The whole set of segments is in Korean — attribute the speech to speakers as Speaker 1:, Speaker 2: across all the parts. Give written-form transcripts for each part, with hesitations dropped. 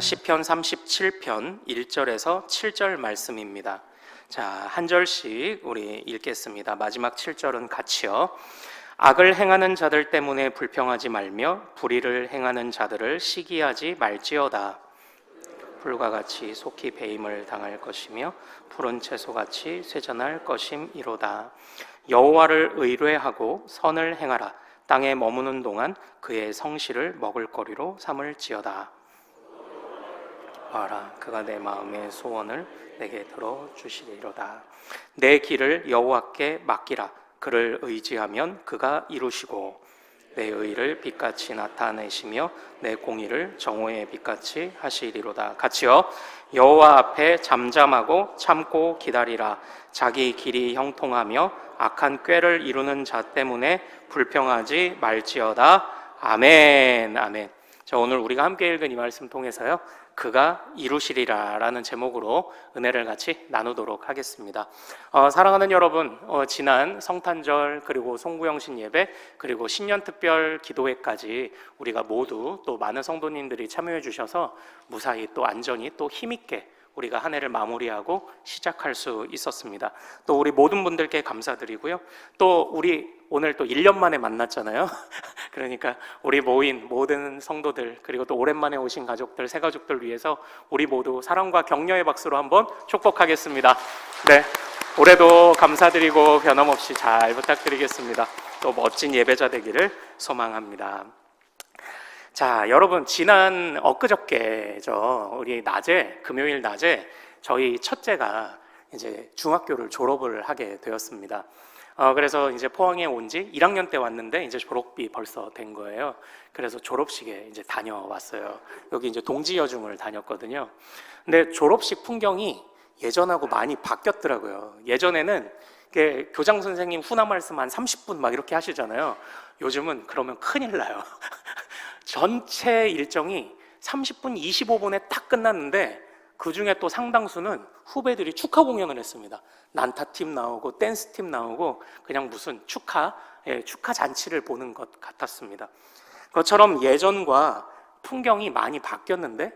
Speaker 1: 시편 37편 1절에서 7절 말씀입니다. 자, 한 절씩 우리 읽겠습니다. 마지막 7절은 같이요. 악을 행하는 자들 때문에 불평하지 말며 불의를 행하는 자들을 시기하지 말지어다. 풀과 같이 속히 배임을 당할 것이며 푸른 채소같이 쇠잔할 것임이로다. 여호와를 의뢰하고 선을 행하라. 땅에 머무는 동안 그의 성실을 먹을거리로 삼을지어다. 봐라, 그가 내 마음의 소원을 내게 들어주시리로다. 내 길을 여호와께 맡기라. 그를 의지하면 그가 이루시고 내 의를 빛같이 나타내시며 내 공의를 정오의 빛같이 하시리로다. 같이요. 여호와 앞에 잠잠하고 참고 기다리라. 자기 길이 형통하며 악한 꾀를 이루는 자 때문에 불평하지 말지어다. 아멘. 아멘. 자, 오늘 우리가 함께 읽은 이 말씀 통해서요, 그가 이루시리라 라는 제목으로 은혜를 같이 나누도록 하겠습니다. 사랑하는 여러분, 지난 성탄절 그리고 송구영신 예배 그리고 신년특별 기도회까지 우리가 모두 또 많은 성도님들이 참여해 주셔서 무사히 또 안전히 또 힘있게 우리가 한 해를 마무리하고 시작할 수 있었습니다. 또 우리 모든 분들께 감사드리고요. 또 우리 오늘 또 1년 만에 만났잖아요. 그러니까 우리 모인 모든 성도들 그리고 또 오랜만에 오신 가족들, 새 가족들 위해서 우리 모두 사랑과 격려의 박수로 한번 축복하겠습니다. 네, 올해도 감사드리고 변함없이 잘 부탁드리겠습니다. 또 멋진 예배자 되기를 소망합니다. 자, 여러분, 지난 엊그저께죠. 우리 금요일 낮에 저희 첫째가 이제 중학교를 졸업을 하게 되었습니다. 그래서 이제 포항에 온 지 1학년 때 왔는데 이제 졸업이 벌써 된 거예요. 그래서 졸업식에 이제 다녀왔어요. 여기 이제 동지여중을 다녔거든요. 근데 졸업식 풍경이 예전하고 많이 바뀌었더라고요. 예전에는 교장 선생님 훈화 말씀 한 30분 막 이렇게 하시잖아요. 요즘은 그러면 큰일 나요. 전체 일정이 30분, 25분에 딱 끝났는데 그 중에 또 상당수는 후배들이 축하 공연을 했습니다. 난타팀 나오고 댄스팀 나오고 그냥 무슨 축하 잔치를 보는 것 같았습니다. 그것처럼 예전과 풍경이 많이 바뀌었는데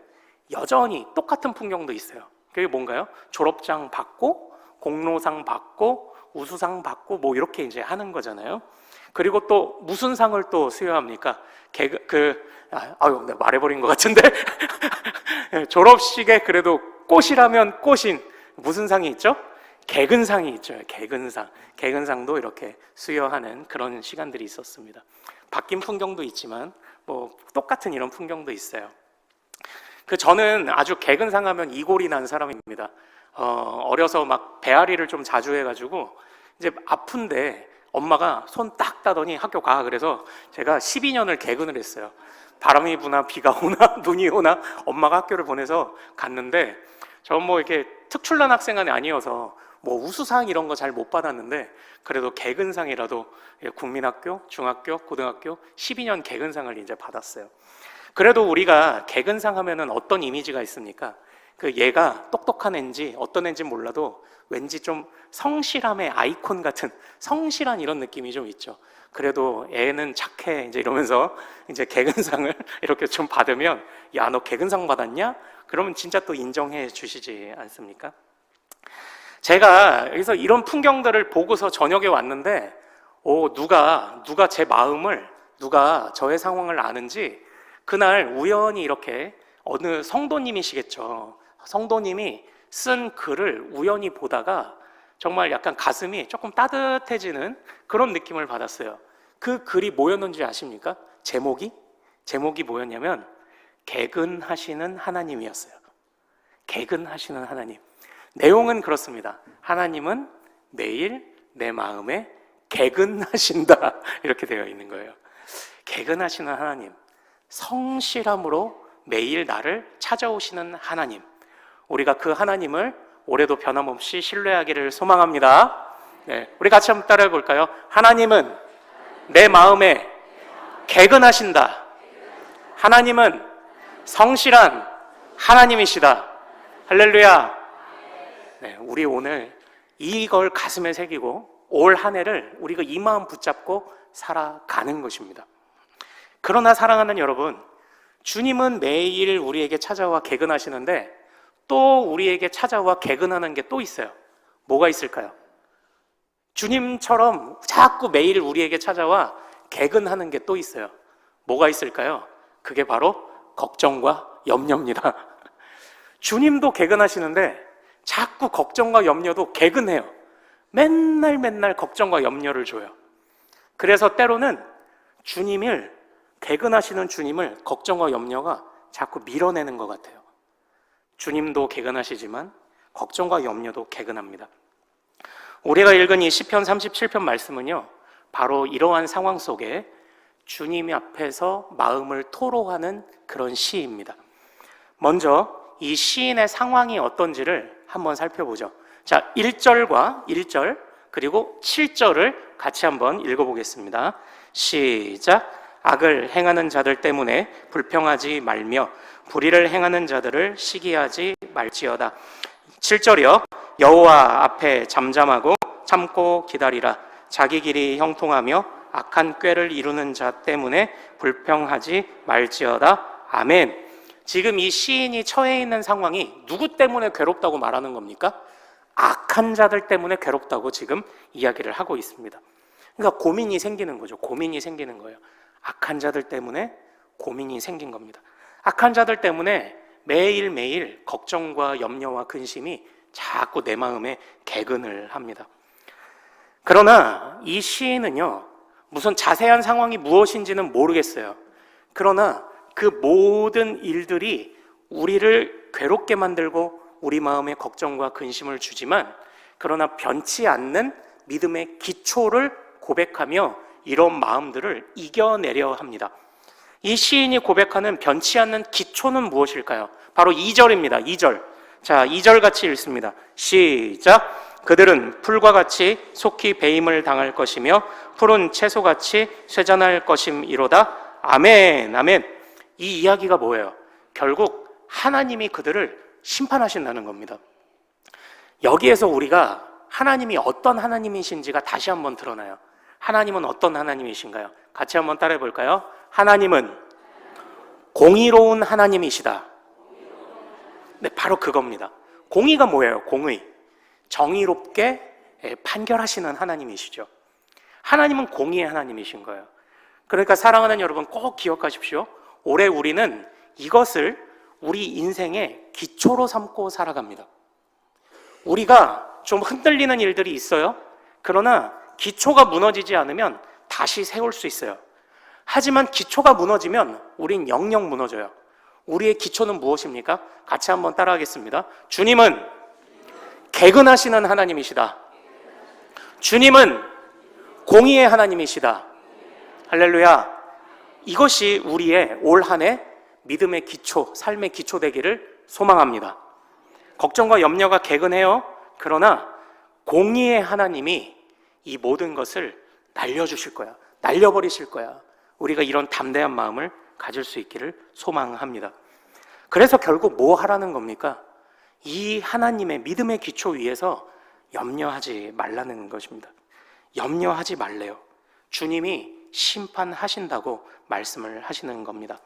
Speaker 1: 여전히 똑같은 풍경도 있어요. 그게 뭔가요? 졸업장 받고 공로상 받고 우수상 받고 뭐 이렇게 이제 하는 거잖아요. 그리고 또 무슨 상을 또 수여합니까? 내가 말해버린 것 같은데 졸업식에 그래도 꽃이라면 꽃인 무슨 상이 있죠? 개근상이 있죠. 개근상도 이렇게 수여하는 그런 시간들이 있었습니다. 바뀐 풍경도 있지만 뭐 똑같은 이런 풍경도 있어요. 저는 아주 개근상 하면 이골이 난 사람입니다. 어려서 막 배앓이를 좀 자주 해가지고 이제 아픈데 엄마가 손 딱 따더니 학교 가. 그래서 제가 12년을 개근을 했어요. 바람이 부나 비가 오나 눈이 오나 엄마가 학교를 보내서 갔는데 저는 뭐 이렇게 특출난 학생은 아니어서 뭐 우수상 이런 거 잘 못 받았는데 그래도 개근상이라도 국민학교, 중학교, 고등학교 12년 개근상을 이제 받았어요. 그래도 우리가 개근상 하면은 어떤 이미지가 있습니까? 얘가 똑똑한 애인지 어떤 애인지 몰라도 왠지 좀 성실함의 아이콘 같은 성실한 이런 느낌이 좀 있죠. 그래도 애는 착해 이제 이러면서 이제 개근상을 이렇게 좀 받으면 야, 너 개근상 받았냐? 그러면 진짜 또 인정해 주시지 않습니까? 제가 여기서 이런 풍경들을 보고서 저녁에 왔는데 누가 제 마음을 누가 저의 상황을 아는지 그날 우연히 이렇게 어느 성도님이시겠죠. 성도님이 쓴 글을 우연히 보다가 정말 약간 가슴이 조금 따뜻해지는 그런 느낌을 받았어요. 그 글이 뭐였는지 아십니까? 제목이 뭐였냐면 개근하시는 하나님이었어요. 개근하시는 하나님. 내용은 그렇습니다. 하나님은 매일 내 마음에 개근하신다 이렇게 되어 있는 거예요. 개근하시는 하나님, 성실함으로 매일 나를 찾아오시는 하나님, 우리가 그 하나님을 올해도 변함없이 신뢰하기를 소망합니다. 네, 우리 같이 한번 따라해 볼까요? 하나님은 내 마음에 개근하신다. 하나님은 성실한 하나님이시다. 할렐루야. 네, 우리 오늘 이걸 가슴에 새기고 올 한 해를 우리가 이 마음 붙잡고 살아가는 것입니다. 그러나 사랑하는 여러분, 주님은 매일 우리에게 찾아와 개근하시는데 또 우리에게 찾아와 개근하는 게 또 있어요. 뭐가 있을까요? 주님처럼 자꾸 매일 우리에게 찾아와 개근하는 게 또 있어요. 뭐가 있을까요? 그게 바로 걱정과 염려입니다. 주님도 개근하시는데 자꾸 걱정과 염려도 개근해요. 맨날 걱정과 염려를 줘요. 그래서 때로는 개근하시는 주님을 걱정과 염려가 자꾸 밀어내는 것 같아요. 주님도 개근하시지만 걱정과 염려도 개근합니다. 우리가 읽은 이 시편 37편 말씀은요, 바로 이러한 상황 속에 주님 앞에서 마음을 토로하는 그런 시입니다. 먼저 이 시인의 상황이 어떤지를 한번 살펴보죠. 자, 1절 그리고 7절을 같이 한번 읽어보겠습니다. 시작. 악을 행하는 자들 때문에 불평하지 말며 불의를 행하는 자들을 시기하지 말지어다. 7절이요. 여호와 앞에 잠잠하고 참고 기다리라. 자기 길이 형통하며 악한 꾀를 이루는 자 때문에 불평하지 말지어다. 아멘. 지금 이 시인이 처해 있는 상황이 누구 때문에 괴롭다고 말하는 겁니까? 악한 자들 때문에 괴롭다고 지금 이야기를 하고 있습니다. 그러니까 고민이 생기는 거죠. 고민이 생기는 거예요. 악한 자들 때문에 고민이 생긴 겁니다. 악한 자들 때문에 매일매일 걱정과 염려와 근심이 자꾸 내 마음에 개근을 합니다. 그러나 이 시인은요, 무슨 자세한 상황이 무엇인지는 모르겠어요. 그러나 그 모든 일들이 우리를 괴롭게 만들고 우리 마음에 걱정과 근심을 주지만, 그러나 변치 않는 믿음의 기초를 고백하며 이런 마음들을 이겨내려 합니다. 이 시인이 고백하는 변치 않는 기초는 무엇일까요? 바로 2절입니다. 2절. 자, 2절 같이 읽습니다. 시작. 그들은 풀과 같이 속히 배임을 당할 것이며 푸른 채소같이 쇠잔할 것임이로다. 아멘, 아멘. 이 이야기가 뭐예요? 결국 하나님이 그들을 심판하신다는 겁니다. 여기에서 우리가 하나님이 어떤 하나님이신지가 다시 한번 드러나요. 하나님은 어떤 하나님이신가요? 같이 한번 따라해 볼까요? 하나님은 공의로운 하나님이시다. 네, 바로 그겁니다. 공의가 뭐예요? 공의. 정의롭게 판결하시는 하나님이시죠. 하나님은 공의의 하나님이신 거예요. 그러니까 사랑하는 여러분, 꼭 기억하십시오. 올해 우리는 이것을 우리 인생의 기초로 삼고 살아갑니다. 우리가 좀 흔들리는 일들이 있어요. 그러나 기초가 무너지지 않으면 다시 세울 수 있어요. 하지만 기초가 무너지면 우린 영영 무너져요. 우리의 기초는 무엇입니까? 같이 한번 따라하겠습니다. 주님은 개근하시는 하나님이시다. 주님은 공의의 하나님이시다. 할렐루야. 이것이 우리의 올 한 해 믿음의 기초, 삶의 기초 되기를 소망합니다. 걱정과 염려가 개근해요. 그러나 공의의 하나님이 이 모든 것을 날려주실 거야. 날려버리실 거야. 우리가 이런 담대한 마음을 가질 수 있기를 소망합니다. 그래서 결국 뭐 하라는 겁니까? 이 하나님의 믿음의 기초 위에서 염려하지 말라는 것입니다. 염려하지 말래요. 주님이 심판하신다고 말씀을 하시는 겁니다.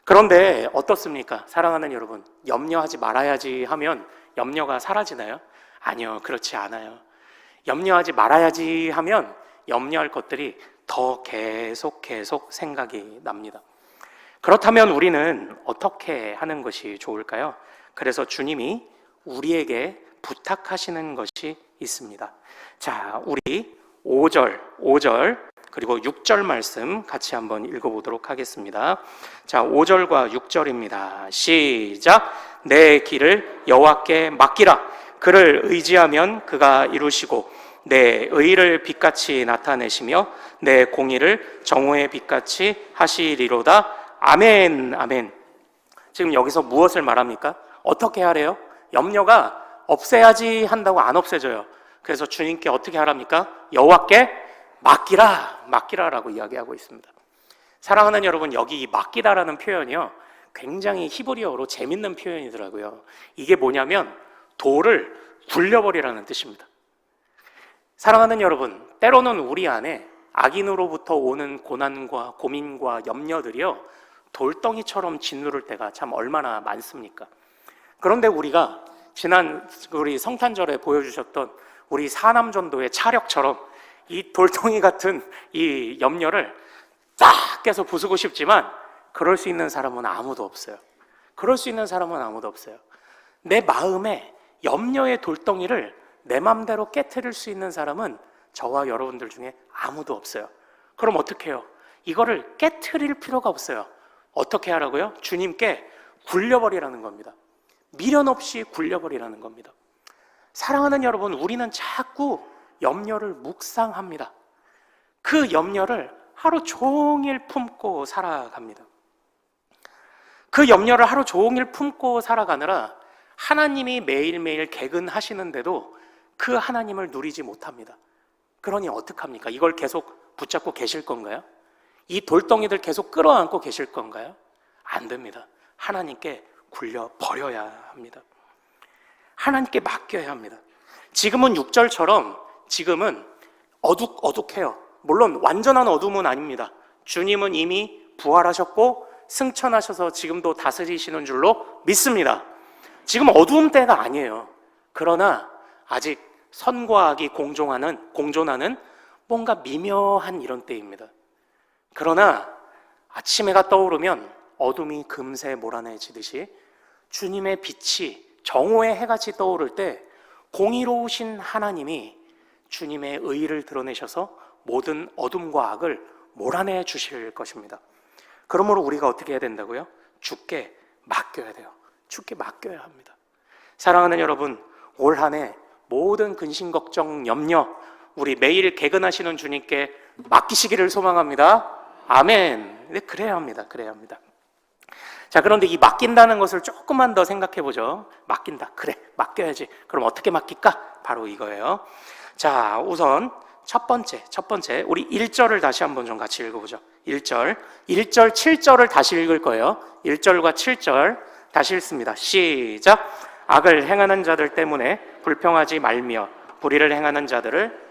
Speaker 1: 그런데 어떻습니까? 사랑하는 여러분, 염려하지 말아야지 하면 염려가 사라지나요? 아니요, 그렇지 않아요. 염려하지 말아야지 하면 염려할 것들이 더 계속 생각이 납니다. 그렇다면 우리는 어떻게 하는 것이 좋을까요? 그래서 주님이 우리에게 부탁하시는 것이 있습니다. 자, 우리 5절 그리고 6절 말씀 같이 한번 읽어보도록 하겠습니다. 자, 5절과 6절입니다. 시작. 내 길을 여호와께 맡기라. 그를 의지하면 그가 이루시고 내 의를 빛같이 나타내시며 내 공의를 정오의 빛같이 하시리로다. 아멘, 아멘. 지금 여기서 무엇을 말합니까? 어떻게 하래요? 염려가 없애야지 한다고 안 없애져요. 그래서 주님께 어떻게 하랍니까? 여호와께 맡기라라고 이야기하고 있습니다. 사랑하는 여러분, 여기 이 맡기다라는 표현이요, 굉장히 히브리어로 재밌는 표현이더라고요. 이게 뭐냐면 돌을 굴려버리라는 뜻입니다. 사랑하는 여러분, 때로는 우리 안에 악인으로부터 오는 고난과 고민과 염려들이요, 돌덩이처럼 짓누를 때가 참 얼마나 많습니까? 그런데 우리가 지난 우리 성탄절에 보여주셨던 우리 사남전도의 차력처럼 이 돌덩이 같은 이 염려를 딱 깨서 부수고 싶지만 그럴 수 있는 사람은 아무도 없어요. 그럴 수 있는 사람은 아무도 없어요. 내 마음에 염려의 돌덩이를 내 맘대로 깨트릴 수 있는 사람은 저와 여러분들 중에 아무도 없어요. 그럼 어떻게 해요? 이거를 깨트릴 필요가 없어요. 어떻게 하라고요? 주님께 굴려버리라는 겁니다. 미련 없이 굴려버리라는 겁니다. 사랑하는 여러분, 우리는 자꾸 염려를 묵상합니다. 그 염려를 하루 종일 품고 살아갑니다. 그 염려를 하루 종일 품고 살아가느라 하나님이 매일매일 개근하시는데도 그 하나님을 누리지 못합니다. 그러니 어떡합니까? 이걸 계속 붙잡고 계실 건가요? 이 돌덩이들 계속 끌어안고 계실 건가요? 안 됩니다. 하나님께 굴려버려야 합니다. 하나님께 맡겨야 합니다. 지금은 6절처럼 지금은 어둑어둑해요. 물론 완전한 어둠은 아닙니다. 주님은 이미 부활하셨고 승천하셔서 지금도 다스리시는 줄로 믿습니다. 지금 어두운 때가 아니에요. 그러나 아직 선과 악이 공존하는 뭔가 미묘한 이런 때입니다. 그러나 아침 해가 떠오르면 어둠이 금세 몰아내지듯이 주님의 빛이 정오의 해같이 떠오를 때 공의로우신 하나님이 주님의 의를 드러내셔서 모든 어둠과 악을 몰아내 주실 것입니다. 그러므로 우리가 어떻게 해야 된다고요? 주께 맡겨야 돼요. 주께 맡겨야 합니다. 사랑하는 여러분, 올 한 해 모든 근심, 걱정, 염려 우리 매일 개근하시는 주님께 맡기시기를 소망합니다. 아멘. 네, 그래야 합니다. 그래야 합니다. 자, 그런데 이 맡긴다는 것을 조금만 더 생각해 보죠. 맡긴다. 그래, 맡겨야지. 그럼 어떻게 맡길까? 바로 이거예요. 자, 우선 첫 번째 우리 1절을 다시 한번 좀 같이 읽어보죠. 1절, 7절을 다시 읽을 거예요. 1절과 7절 다시 읽습니다. 시작. 악을 행하는 자들 때문에 불평하지 말며 불의를 행하는 자들을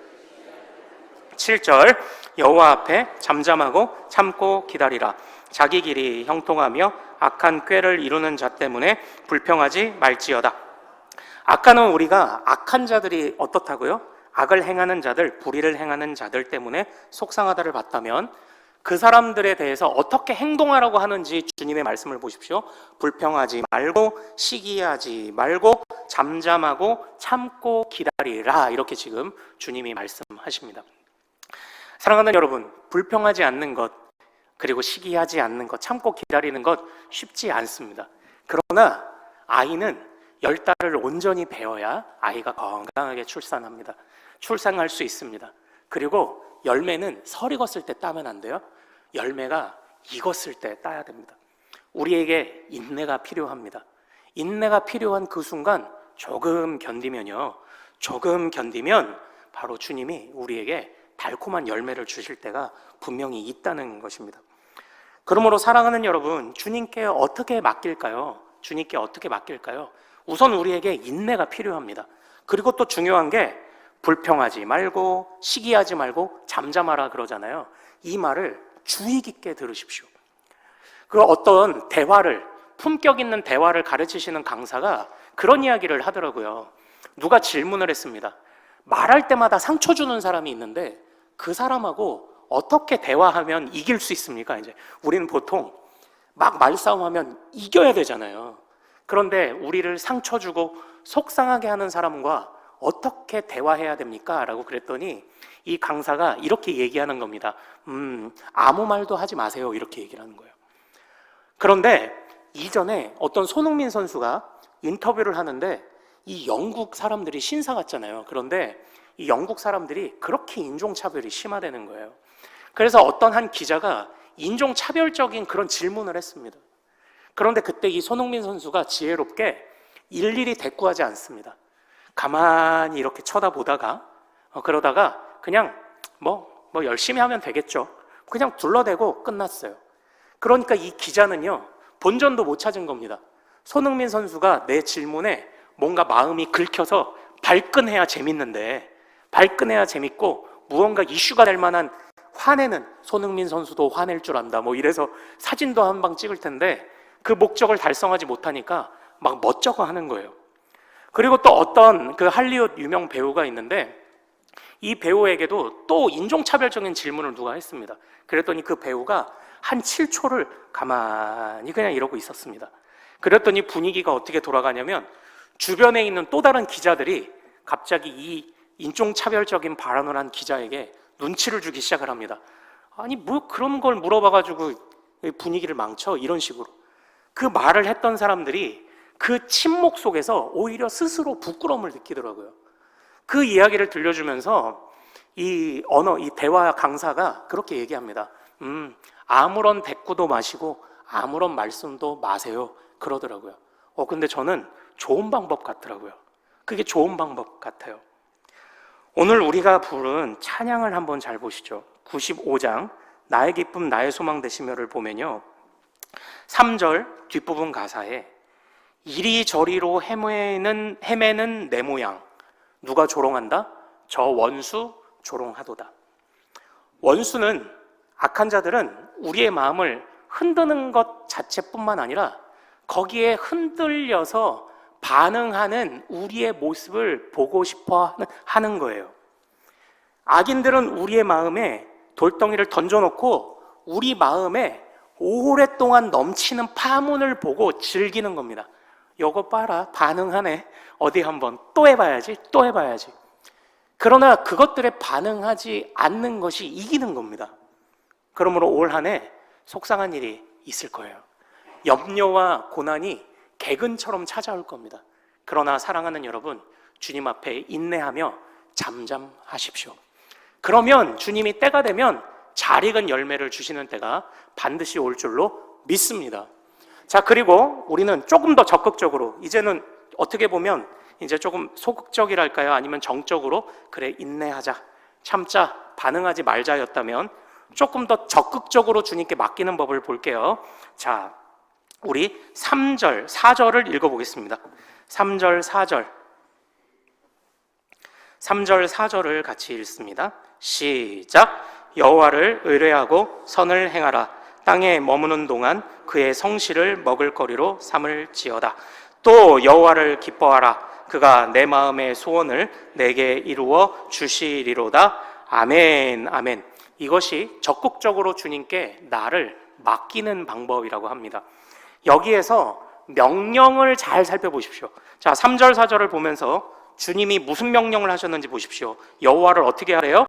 Speaker 1: 7절 여호와 앞에 잠잠하고 참고 기다리라. 자기 길이 형통하며 악한 꾀를 이루는 자 때문에 불평하지 말지어다. 아까는 우리가 악한 자들이 어떻다고요? 악을 행하는 자들, 불의를 행하는 자들 때문에 속상하다를 봤다면 그 사람들에 대해서 어떻게 행동하라고 하는지 주님의 말씀을 보십시오. 불평하지 말고 시기하지 말고 잠잠하고 참고 기다리라. 이렇게 지금 주님이 말씀하십니다. 사랑하는 여러분, 불평하지 않는 것, 그리고 시기하지 않는 것, 참고 기다리는 것 쉽지 않습니다. 그러나 아이는 10달을 온전히 배워야 아이가 건강하게 출산합니다. 출산할 수 있습니다. 그리고 열매는 설 익었을 때 따면 안 돼요. 열매가 익었을 때 따야 됩니다. 우리에게 인내가 필요합니다. 인내가 필요한 그 순간 조금 견디면 바로 주님이 우리에게 달콤한 열매를 주실 때가 분명히 있다는 것입니다. 그러므로 사랑하는 여러분, 주님께 어떻게 맡길까요? 주님께 어떻게 맡길까요? 우선 우리에게 인내가 필요합니다. 그리고 또 중요한 게 불평하지 말고 시기하지 말고 잠잠하라 그러잖아요. 이 말을 주의 깊게 들으십시오. 그 어떤 품격 있는 대화를 가르치시는 강사가 그런 이야기를 하더라고요. 누가 질문을 했습니다. 말할 때마다 상처 주는 사람이 있는데 그 사람하고 어떻게 대화하면 이길 수 있습니까? 이제 우리는 보통 막 말싸움하면 이겨야 되잖아요. 그런데 우리를 상처 주고 속상하게 하는 사람과 어떻게 대화해야 됩니까? 라고 그랬더니 이 강사가 이렇게 얘기하는 겁니다. 아무 말도 하지 마세요. 이렇게 얘기를 하는 거예요. 그런데 이전에 어떤 손흥민 선수가 인터뷰를 하는데 이 영국 사람들이 신사 같잖아요. 그런데 이 영국 사람들이 그렇게 인종차별이 심화되는 거예요. 그래서 어떤 한 기자가 인종차별적인 그런 질문을 했습니다. 그런데 그때 이 손흥민 선수가 지혜롭게 일일이 대꾸하지 않습니다. 가만히 이렇게 쳐다보다가 그러다가 그냥 뭐 열심히 하면 되겠죠. 그냥 둘러대고 끝났어요. 그러니까 이 기자는요, 본전도 못 찾은 겁니다. 손흥민 선수가 내 질문에 뭔가 마음이 긁혀서 발끈해야 재밌는데, 발끈해야 재밌고 무언가 이슈가 될 만한 화내는, 손흥민 선수도 화낼 줄 안다 뭐 이래서 사진도 한 방 찍을 텐데 그 목적을 달성하지 못하니까 막 멋쩍어 하는 거예요. 그리고 또 어떤 그 할리우드 유명 배우가 있는데 이 배우에게도 또 인종차별적인 질문을 누가 했습니다. 그랬더니 그 배우가 한 7초를 가만히 그냥 이러고 있었습니다. 그랬더니 분위기가 어떻게 돌아가냐면 주변에 있는 또 다른 기자들이 갑자기 이 인종차별적인 발언을 한 기자에게 눈치를 주기 시작을 합니다. 아니 뭐 그런 걸 물어봐가지고 분위기를 망쳐, 이런 식으로. 그 말을 했던 사람들이 그 침묵 속에서 오히려 스스로 부끄러움을 느끼더라고요. 그 이야기를 들려주면서 이 대화 강사가 그렇게 얘기합니다. 아무런 대꾸도 마시고 아무런 말씀도 마세요, 그러더라고요. 근데 저는 좋은 방법 같더라고요. 그게 좋은 방법 같아요. 오늘 우리가 부른 찬양을 한번 잘 보시죠. 95장 나의 기쁨 나의 소망 되시며를 보면요, 3절 뒷부분 가사에 이리저리로 헤매는 내 모양 누가 조롱한다? 저 원수 조롱하도다. 원수는, 악한 자들은 우리의 마음을 흔드는 것 자체뿐만 아니라 거기에 흔들려서 반응하는 우리의 모습을 보고 싶어 하는 거예요. 악인들은 우리의 마음에 돌덩이를 던져놓고 우리 마음에 오랫동안 넘치는 파문을 보고 즐기는 겁니다. 요거 봐라, 반응하네, 어디 한번 또 해봐야지, 또 해봐야지. 그러나 그것들에 반응하지 않는 것이 이기는 겁니다. 그러므로 올 한 해 속상한 일이 있을 거예요. 염려와 고난이 개근처럼 찾아올 겁니다. 그러나 사랑하는 여러분, 주님 앞에 인내하며 잠잠하십시오. 그러면 주님이 때가 되면 잘 익은 열매를 주시는 때가 반드시 올 줄로 믿습니다. 자, 그리고 우리는 조금 더 적극적으로, 이제는 어떻게 보면 이제 조금 소극적이랄까요? 아니면 정적으로, 그래 인내하자, 참자, 반응하지 말자였다면 조금 더 적극적으로 주님께 맡기는 법을 볼게요. 자, 우리 3절, 4절을 읽어보겠습니다. 3절, 4절. 3절, 4절을 같이 읽습니다. 시작. 여호와를 의뢰하고 선을 행하라. 땅에 머무는 동안 그의 성실을 먹을거리로 삼을지어다. 또 여호와를 기뻐하라. 그가 내 마음의 소원을 내게 이루어 주시리로다. 아멘, 아멘. 이것이 적극적으로 주님께 나를 맡기는 방법이라고 합니다. 여기에서 명령을 잘 살펴보십시오. 자, 3절, 4절을 보면서 주님이 무슨 명령을 하셨는지 보십시오. 여호와를 어떻게 하래요?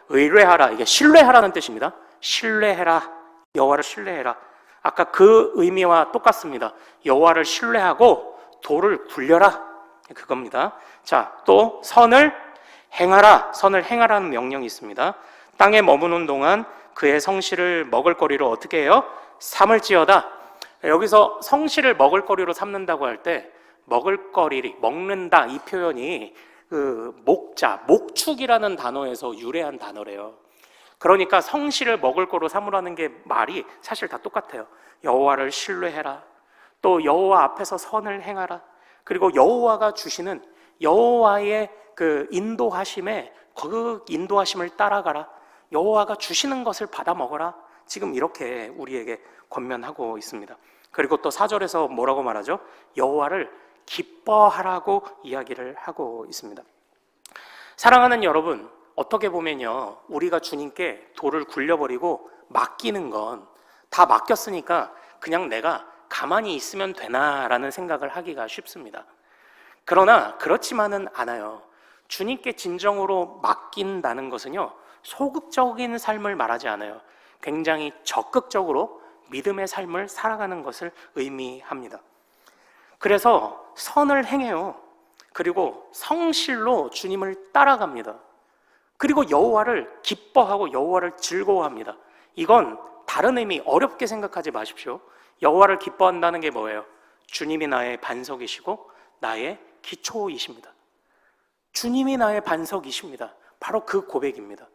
Speaker 1: 의뢰하라. 이게 신뢰하라는 뜻입니다. 신뢰해라. 여호와를 신뢰해라. 아까 그 의미와 똑같습니다. 여호와를 신뢰하고 도를 굴려라, 그겁니다. 자, 또 선을 행하라. 선을 행하라는 명령이 있습니다. 땅에 머무는 동안 그의 성실을 먹을거리로 어떻게 해요? 삼을지어다. 여기서 성실을 먹을거리로 삼는다고 할 때 먹을거리, 먹는다, 이 표현이 그 목자, 목축이라는 단어에서 유래한 단어래요. 그러니까 성실을 먹을거리로 삼으라는 게 말이 사실 다 똑같아요. 여호와를 신뢰해라. 또 여호와 앞에서 선을 행하라. 그리고 여호와가 주시는 여호와의 그 인도하심에 그 인도하심을 따라가라. 여호와가 주시는 것을 받아 먹어라. 지금 이렇게 우리에게 권면하고 있습니다. 그리고 또 4절에서 뭐라고 말하죠? 여호와를 기뻐하라고 이야기를 하고 있습니다. 사랑하는 여러분, 어떻게 보면요, 우리가 주님께 돌을 굴려버리고 맡기는 건 다 맡겼으니까 그냥 내가 가만히 있으면 되나라는 생각을 하기가 쉽습니다. 그러나 그렇지만은 않아요. 주님께 진정으로 맡긴다는 것은요, 소극적인 삶을 말하지 않아요. 굉장히 적극적으로 믿음의 삶을 살아가는 것을 의미합니다. 그래서 선을 행해요. 그리고 성실로 주님을 따라갑니다. 그리고 여호와를 기뻐하고 여호와를 즐거워합니다. 이건 다른 의미, 어렵게 생각하지 마십시오. 여호와를 기뻐한다는 게 뭐예요? 주님이 나의 반석이시고 나의 기초이십니다. 주님이 나의 반석이십니다. 바로 그 고백입니다.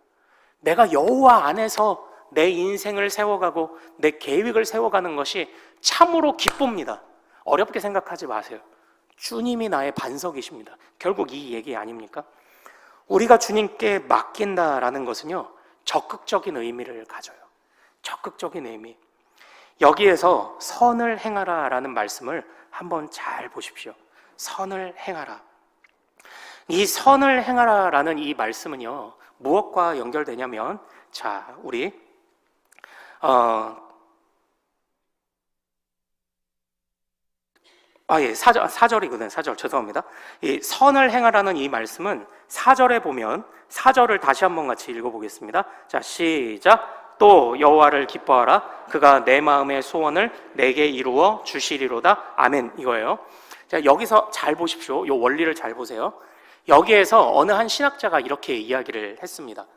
Speaker 1: 내가 여호와 안에서 내 인생을 세워가고 내 계획을 세워가는 것이 참으로 기쁩니다. 어렵게 생각하지 마세요. 주님이 나의 반석이십니다. 결국 이 얘기 아닙니까? 우리가 주님께 맡긴다라는 것은요, 적극적인 의미를 가져요. 적극적인 의미. 여기에서 선을 행하라 라는 말씀을 한번 잘 보십시오. 선을 행하라. 이 선을 행하라 라는 이 말씀은요, 무엇과 연결되냐면, 자, 우리 사절이거든요. 사절. 죄송합니다. 이 선을 행하라는 이 말씀은 사절에 보면, 사절을 다시 한번 같이 읽어보겠습니다. 자, 시작. 또 여호와를 기뻐하라. 그가 내 마음의 소원을 내게 이루어 주시리로다. 아멘. 이거예요. 자, 여기서 잘 보십시오. 이 원리를 잘 보세요. 여기에서 어느 한 신학자가 이렇게 이야기를 했습니다.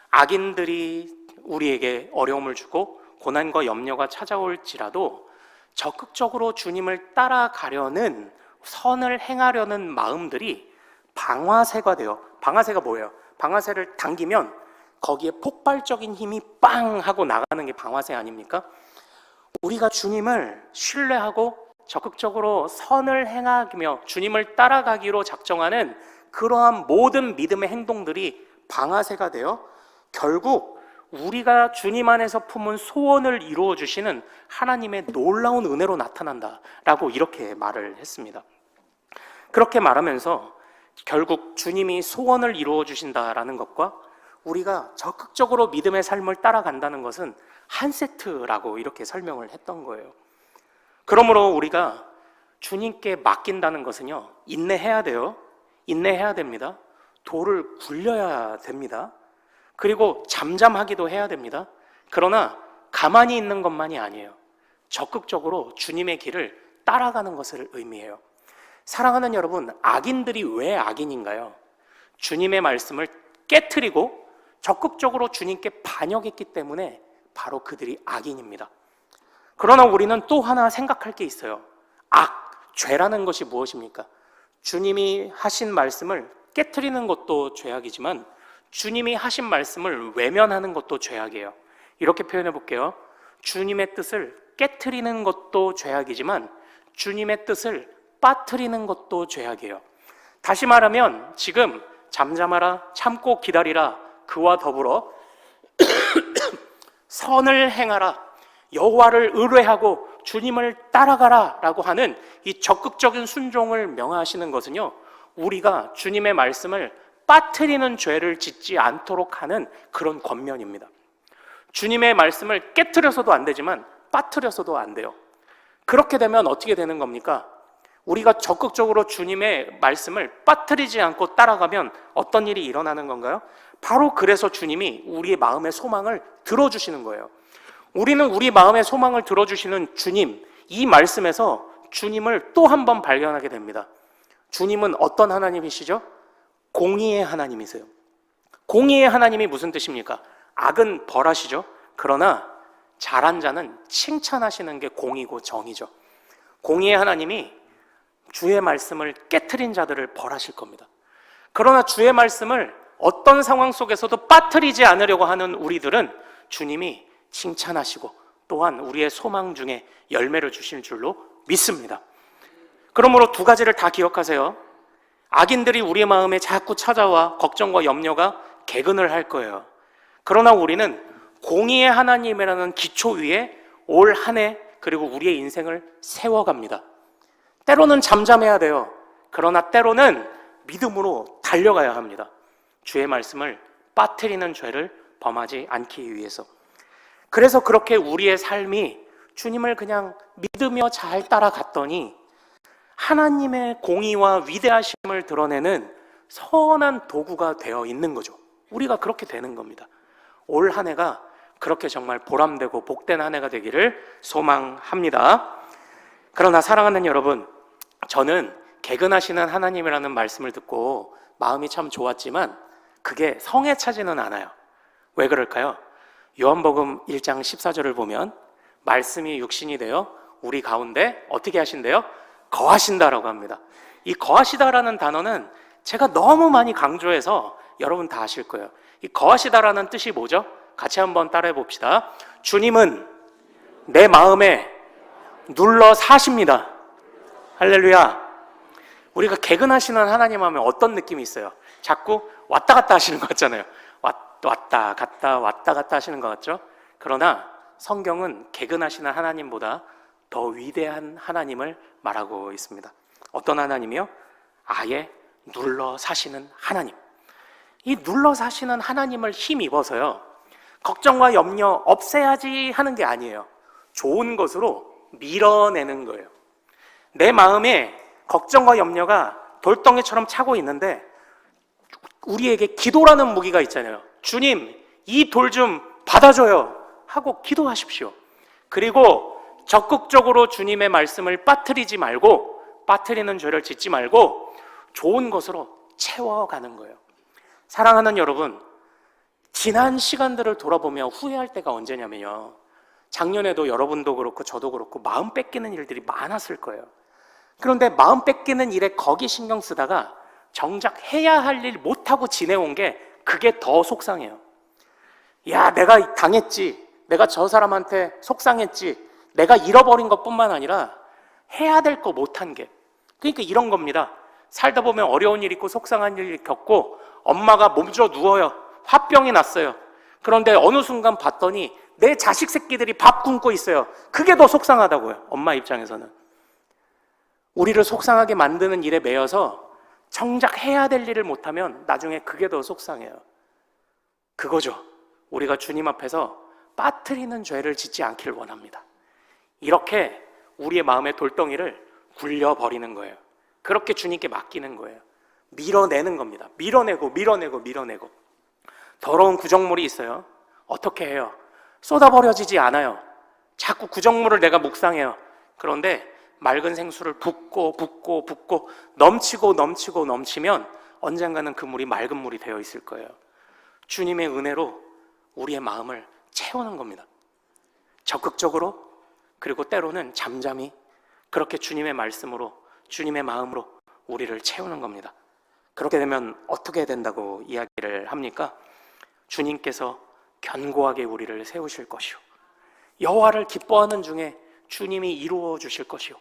Speaker 1: 악인들이 우리에게 어려움을 주고 고난과 염려가 찾아올지라도 적극적으로 주님을 따라가려는, 선을 행하려는 마음들이 방아쇠가 돼요. 방아쇠가 뭐예요? 방아쇠를 당기면 거기에 폭발적인 힘이 빵 하고 나가는 게 방아쇠 아닙니까? 우리가 주님을 신뢰하고 적극적으로 선을 행하며 주님을 따라가기로 작정하는 그러한 모든 믿음의 행동들이 방아쇠가 되어 결국 우리가 주님 안에서 품은 소원을 이루어 주시는 하나님의 놀라운 은혜로 나타난다라고 이렇게 말을 했습니다. 그렇게 말하면서 결국 주님이 소원을 이루어 주신다라는 것과 우리가 적극적으로 믿음의 삶을 따라간다는 것은 한 세트라고 이렇게 설명을 했던 거예요. 그러므로 우리가 주님께 맡긴다는 것은요, 인내해야 돼요. 인내해야 됩니다. 돌을 굴려야 됩니다. 그리고 잠잠하기도 해야 됩니다. 그러나 가만히 있는 것만이 아니에요. 적극적으로 주님의 길을 따라가는 것을 의미해요. 사랑하는 여러분, 악인들이 왜 악인인가요? 주님의 말씀을 깨트리고 적극적으로 주님께 반역했기 때문에 바로 그들이 악인입니다. 그러나 우리는 또 하나 생각할 게 있어요. 죄라는 것이 무엇입니까? 주님이 하신 말씀을 깨트리는 것도 죄악이지만 주님이 하신 말씀을 외면하는 것도 죄악이에요. 이렇게 표현해 볼게요. 주님의 뜻을 깨트리는 것도 죄악이지만 주님의 뜻을 빠뜨리는 것도 죄악이에요. 다시 말하면 지금 잠잠하라, 참고 기다리라, 그와 더불어 선을 행하라, 여호와를 의뢰하고 주님을 따라가라 라고 하는 이 적극적인 순종을 명하시는 것은요, 우리가 주님의 말씀을 빠뜨리는 죄를 짓지 않도록 하는 그런 권면입니다. 주님의 말씀을 깨트려서도 안 되지만 빠뜨려서도 안 돼요. 그렇게 되면 어떻게 되는 겁니까? 우리가 적극적으로 주님의 말씀을 빠뜨리지 않고 따라가면 어떤 일이 일어나는 건가요? 바로 그래서 주님이 우리의 마음의 소망을 들어주시는 거예요. 우리는 우리 마음의 소망을 들어주시는 주님, 이 말씀에서 주님을 또 한 번 발견하게 됩니다. 주님은 어떤 하나님이시죠? 공의의 하나님이세요. 공의의 하나님이 무슨 뜻입니까? 악은 벌하시죠. 그러나 잘한 자는 칭찬하시는 게 공의고 정의죠. 공의의 하나님이 주의 말씀을 깨트린 자들을 벌하실 겁니다. 그러나 주의 말씀을 어떤 상황 속에서도 빠뜨리지 않으려고 하는 우리들은 주님이 칭찬하시고 또한 우리의 소망 중에 열매를 주실 줄로 믿습니다. 그러므로 두 가지를 다 기억하세요. 악인들이 우리의 마음에 자꾸 찾아와 걱정과 염려가 개근을 할 거예요. 그러나 우리는 공의의 하나님이라는 기초 위에 올 한 해 그리고 우리의 인생을 세워갑니다. 때로는 잠잠해야 돼요. 그러나 때로는 믿음으로 달려가야 합니다. 주의 말씀을 빠뜨리는 죄를 범하지 않기 위해서. 그래서 그렇게 우리의 삶이 주님을 그냥 믿으며 잘 따라갔더니 하나님의 공의와 위대하심을 드러내는 선한 도구가 되어 있는 거죠. 우리가 그렇게 되는 겁니다. 올 한 해가 그렇게 정말 보람되고 복된 한 해가 되기를 소망합니다. 그러나 사랑하는 여러분, 저는 개근하시는 하나님이라는 말씀을 듣고 마음이 참 좋았지만 그게 성에 차지는 않아요. 왜 그럴까요? 요한복음 1장 14절을 보면 말씀이 육신이 되어 우리 가운데 어떻게 하신대요? 거하신다라고 합니다. 이 거하시다라는 단어는 제가 너무 많이 강조해서 여러분 다 아실 거예요. 이 거하시다라는 뜻이 뭐죠? 같이 한번 따라해 봅시다. 주님은 내 마음에 눌러 사십니다. 할렐루야. 우리가 개근하시는 하나님 하면 어떤 느낌이 있어요? 자꾸 왔다 갔다 하시는 것 같잖아요. 왔다 갔다 왔다 갔다 하시는 것 같죠? 그러나 성경은 개근하시는 하나님보다 더 위대한 하나님을 말하고 있습니다. 어떤 하나님이요? 아예 눌러 사시는 하나님. 이 눌러 사시는 하나님을 힘입어서요, 걱정과 염려 없애야지 하는 게 아니에요. 좋은 것으로 밀어내는 거예요. 내 마음에 걱정과 염려가 돌덩이처럼 차고 있는데 우리에게 기도라는 무기가 있잖아요. 주님, 이 돌 좀 받아줘요 하고 기도하십시오. 그리고 적극적으로 주님의 말씀을 빠뜨리지 말고, 빠뜨리는 죄를 짓지 말고 좋은 것으로 채워가는 거예요. 사랑하는 여러분, 지난 시간들을 돌아보며 후회할 때가 언제냐면요, 작년에도 여러분도 그렇고 저도 그렇고 마음 뺏기는 일들이 많았을 거예요. 그런데 마음 뺏기는 일에 거기 신경 쓰다가 정작 해야 할 일 못하고 지내온 게 그게 더 속상해요. 야, 내가 당했지, 내가 저 사람한테 속상했지, 내가 잃어버린 것뿐만 아니라 해야 될 거 못한 게. 그러니까 이런 겁니다. 살다 보면 어려운 일 있고 속상한 일 겪고 엄마가 몸져 누워요. 화병이 났어요. 그런데 어느 순간 봤더니 내 자식 새끼들이 밥 굶고 있어요. 그게 더 속상하다고요, 엄마 입장에서는. 우리를 속상하게 만드는 일에 매여서 정작 해야 될 일을 못하면 나중에 그게 더 속상해요. 그거죠. 우리가 주님 앞에서 빠뜨리는 죄를 짓지 않기를 원합니다. 이렇게 우리의 마음의 돌덩이를 굴려버리는 거예요. 그렇게 주님께 맡기는 거예요. 밀어내는 겁니다. 밀어내고 더러운 구정물이 있어요. 어떻게 해요? 쏟아버려지지 않아요. 자꾸 구정물을 내가 묵상해요. 그런데 맑은 생수를 붓고 넘치면 언젠가는 그 물이 맑은 물이 되어 있을 거예요. 주님의 은혜로 우리의 마음을 채우는 겁니다. 적극적으로, 그리고 때로는 잠잠히, 그렇게 주님의 말씀으로, 주님의 마음으로 우리를 채우는 겁니다. 그렇게 되면 어떻게 된다고 이야기를 합니까? 주님께서 견고하게 우리를 세우실 것이요, 여호와를 기뻐하는 중에 주님이 이루어 주실 것이요,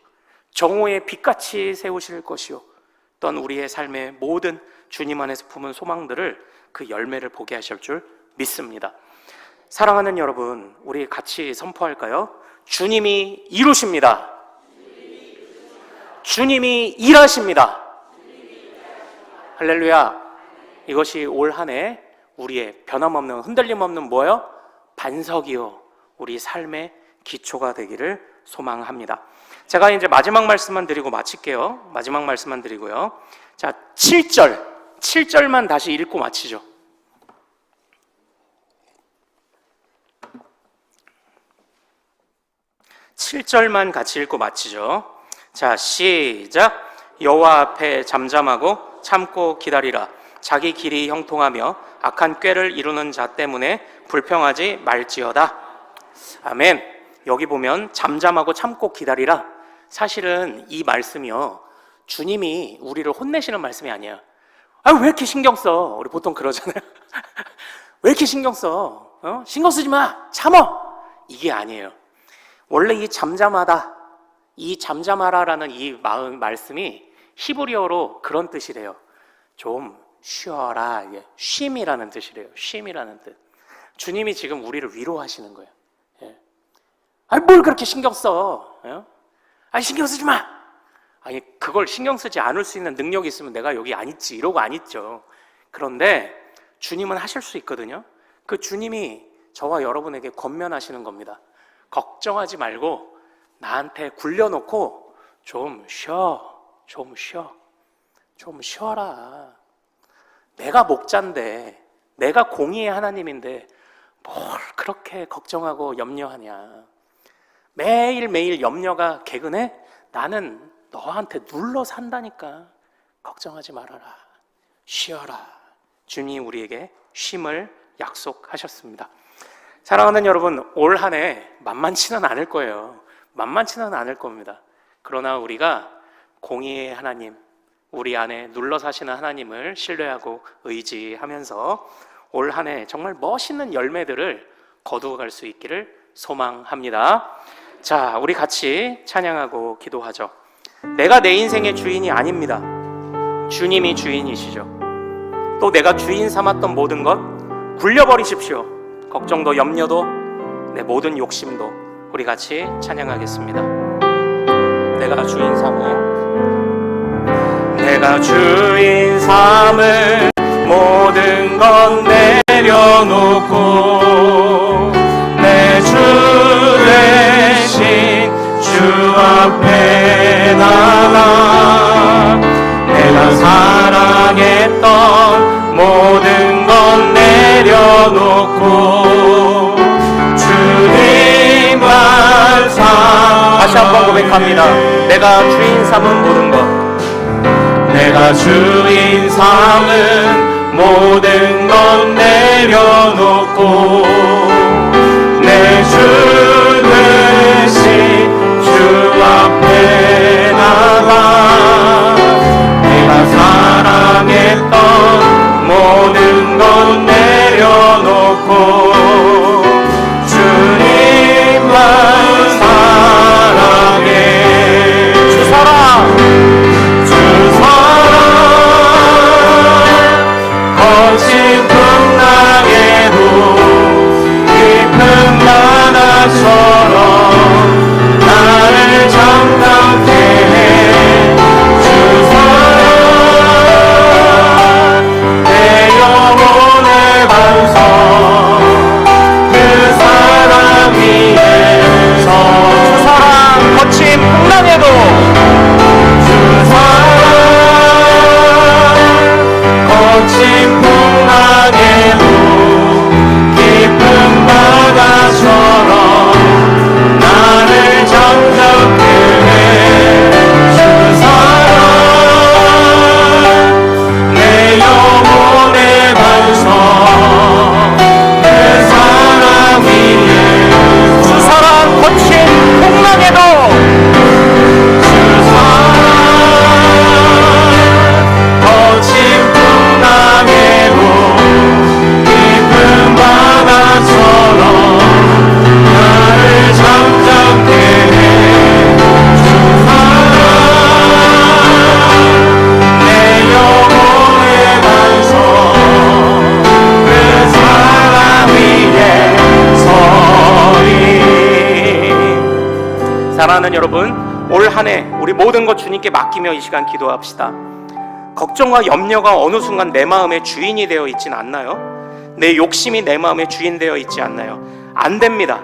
Speaker 1: 정오의 빛같이 세우실 것이요, 또한 우리의 삶의 모든 주님 안에서 품은 소망들을 그 열매를 보게 하실 줄 믿습니다. 사랑하는 여러분, 우리 같이 선포할까요? 주님이 이루십니다. 주님이 일하십니다. 할렐루야. 이것이 올 한 해 우리의 변함없는, 흔들림 없는 뭐예요? 반석이요, 우리 삶의 기초가 되기를 소망합니다. 제가 이제 마지막 말씀만 드리고 마칠게요. 마지막 말씀만 드리고요. 자, 7절만 다시 읽고 마치죠. 7절만 같이 읽고 마치죠. 자, 시작. 여호와 앞에 잠잠하고 참고 기다리라. 자기 길이 형통하며 악한 꾀를 이루는 자 때문에 불평하지 말지어다. 아멘. 여기 보면 잠잠하고 참고 기다리라. 사실은 이 말씀이요, 주님이 우리를 혼내시는 말씀이 아니에요. 아, 왜 이렇게 신경 써? 우리 보통 그러잖아요. 왜 이렇게 신경 써? 신경 쓰지 마. 참어. 이게 아니에요. 원래 이 잠잠하다, 이 잠잠하라라는 이 말씀이 히브리어로 그런 뜻이래요. 좀 쉬어라. 이게 쉼이라는 뜻이래요. 쉼이라는 뜻. 주님이 지금 우리를 위로하시는 거예요. 예. 아니, 뭘 그렇게 신경 써? 아니, 신경 쓰지 마. 아니, 그걸 신경 쓰지 않을 수 있는 능력이 있으면 내가 여기 안 있지, 이러고 안 있죠. 그런데 주님은 하실 수 있거든요. 그 주님이 저와 여러분에게 권면하시는 겁니다. 걱정하지 말고 나한테 굴려놓고 좀 쉬어라. 내가 목자인데, 내가 공의의 하나님인데 뭘 그렇게 걱정하고 염려하냐. 매일매일 염려가 개근해? 나는 너한테 눌러 산다니까. 걱정하지 말아라. 쉬어라. 주님이 우리에게 쉼을 약속하셨습니다. 사랑하는 여러분, 올 한 해 만만치는 않을 거예요. 만만치는 않을 겁니다. 그러나 우리가 공의의 하나님, 우리 안에 눌러 사시는 하나님을 신뢰하고 의지하면서 올 한 해 정말 멋있는 열매들을 거두어갈 수 있기를 소망합니다. 자, 우리 같이 찬양하고 기도하죠. 내가 내 인생의 주인이 아닙니다. 주님이 주인이시죠. 또 내가 주인 삼았던 모든 것 굴려버리십시오. 걱정도 염려도 내 모든 욕심도. 우리 같이 찬양하겠습니다. 내가 주인 삼은 모든 것 내려놓고 내 주 대신 주 앞에 나가 내가 사랑했던 모든 것 내려놓고 주님만 다시 한번 고백합니다. 내가 주인 삼은 모든 것 내가 주인 삼은 모든 것 내려놓고 내 주 대신 주 앞에 나가 내가 사랑했던 모든 것 내려놓고 주님만 사랑해. 주 사랑 거친 풍랑에도 깊은 바다처럼 나를 정답게 해. 주 사랑 내 영혼의 반석 그 사랑 위에서 주 사랑 거친 풍랑에도 주 사랑 거친 풍랑에도 깊은 바다처럼 나를 정잡게 해. 주 사랑 내 영혼의 반석 그 사랑 위에 주 사랑 거친 풍랑에도 주 사랑 거친 풍랑에도 깊은 바다처럼 나를 잠잠게 해. 주 사랑 내 영혼의 반석 그 사랑 위에 서리. 사랑하는 여러분, 올 한 해 우리 모든 것 주님께 맡기며 이 시간 기도합시다. 걱정과 염려가 어느 순간 내 마음의 주인이 되어 있진 않나요? 내 욕심이 내 마음의 주인 되어 있지 않나요? 안 됩니다.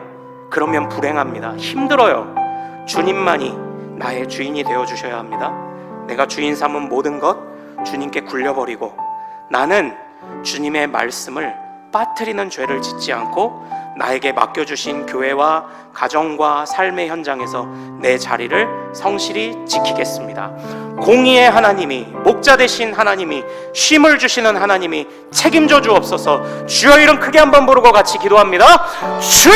Speaker 1: 그러면 불행합니다. 힘들어요. 주님만이 나의 주인이 되어 주셔야 합니다. 내가 주인 삼은 모든 것 주님께 굴려버리고 나는 주님의 말씀을 빠뜨리는 죄를 짓지 않고 나에게 맡겨주신 교회와 가정과 삶의 현장에서 내 자리를 성실히 지키겠습니다. 공의의 하나님이, 목자 되신 하나님이, 쉼을 주시는 하나님이 책임져 주옵소서. 주여 이름 크게 한번 부르고 같이 기도합니다. 주여!